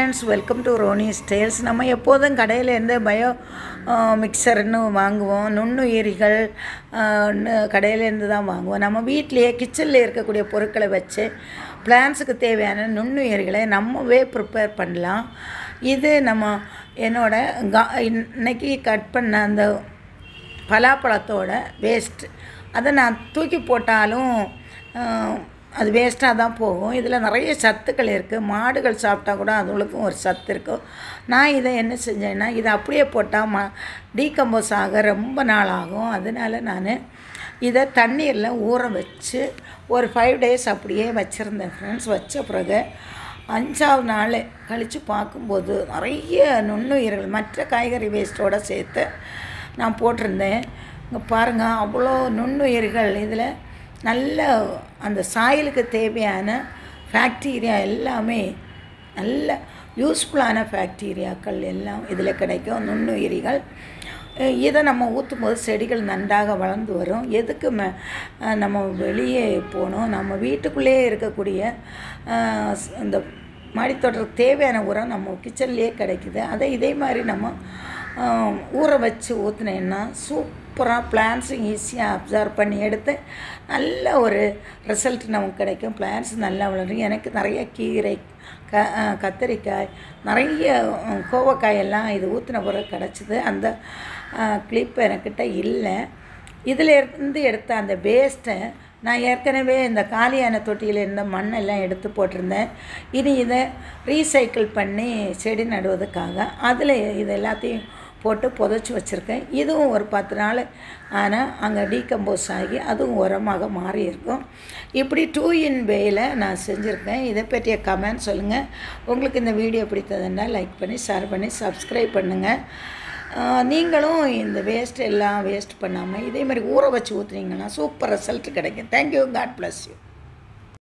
Friends, welcome to Ronnie's tales. நம்ம எப்போதும் கடையிலேருந்து பயோ மிக்சர்னு வாங்குவோம். நுண்ணுயிரிகள் கடையிலேருந்து தான் வாங்குவோம். நம்ம வீட்டிலையே கிச்சனில் இருக்கக்கூடிய பொருட்களை வச்சு பிளான்ஸுக்கு தேவையான நுண்ணுயிரிகளை நம்மவே ப்ரிப்பேர் பண்ணலாம். இது இன்னைக்கு கட் பண்ண அந்த பலாப்பழத்தோட வேஸ்ட், அதை நான் தூக்கி போட்டாலும் அது வேஸ்ட்டாக தான் போகும். இதில் நிறைய சத்துக்கள் இருக்குது. மாடுகள் சாப்பிட்டா கூட அதுகளுக்கும் ஒரு சத்து இருக்கும். நான் இதை என்ன செஞ்சேன்னா, இதை அப்படியே போட்டால் டீகம்போஸ் ஆக ரொம்ப நாள் ஆகும். அதனால் நான் இதை தண்ணீரில் ஊற வச்சு ஒரு 5 days அப்படியே வச்சுருந்தேன் ஃப்ரெண்ட்ஸ். வச்ச பிறகு 5ஆவது நாள் கழித்து பார்க்கும்போது நிறைய நுண்ணுயிர்கள் மற்ற காய்கறி வேஸ்ட்டோடு சேர்த்து நான் போட்டிருந்தேன். இங்கே பாருங்கள், அவ்வளோ நுண்ணுயிர்கள். இதில் நல்ல அந்த சாயலுக்கு தேவையான பாக்டீரியா எல்லாமே நல்ல யூஸ்ஃபுல்லான பாக்டீரியாக்கள் எல்லாம் இதில் கிடைக்கும், நுண்ணுயிரிகள். இதை நம்ம ஊற்றும் போது செடிகள் நன்றாக வளர்ந்து வரும். எதுக்கு நம்ம வெளியே போகணும்? நம்ம வீட்டுக்குள்ளேயே இருக்கக்கூடிய இந்த மாடித்தோட்டத்துக்கு தேவையான உரம் நம்ம கிச்சன்லேயே கிடைக்குது. அதை இதே மாதிரி நம்ம ஊற வச்சு ஊற்றுனேன்னா சூப்பராக பிளான்ஸும் ஈஸியாக அப்சர்வ் பண்ணி எடுத்து நல்ல ஒரு ரிசல்ட் நமக்கு கிடைக்கும். பிளான்ஸ் நல்லா வளரும். எனக்கு நிறைய கீரை, கத்திரிக்காய், நிறைய கோவக்காய் எல்லாம் இது ஊற்றின பிறகு கிடச்சிது. அந்த கிளிப் என்கிட்ட இல்லை. இதில் இருந்து எடுத்த அந்த வேஸ்ட்டை நான் ஏற்கனவே இந்த காலியான தொட்டியில் இருந்த மண்ணெல்லாம் எடுத்து போட்டிருந்தேன். இனி இதை ரீசைக்கிள் பண்ணி செடி நடுவதுக்காக அதில் இது எல்லாத்தையும் போட்டு புதைச்சி வச்சுருக்கேன். இதுவும் ஒரு 10 நாள் ஆனால் அங்கே டீகம்போஸ் ஆகி அதுவும் உரமாக மாறி இருக்கும். இப்படி 2 in வேயில் நான் செஞ்சுருக்கேன். இதை பற்றிய கமெண்ட் சொல்லுங்கள். உங்களுக்கு இந்த வீடியோ பிடித்ததுன்னா லைக் பண்ணி ஷேர் பண்ணி சப்ஸ்கிரைப் பண்ணுங்கள். நீங்களும் இந்த வேஸ்ட் எல்லாம் வேஸ்ட் பண்ணாமல் இதே மாதிரி ஊற வச்சு ஊற்றுனீங்கன்னா சூப்பர் ரிசல்ட் கிடைக்கும். தேங்க்யூ. God bless you.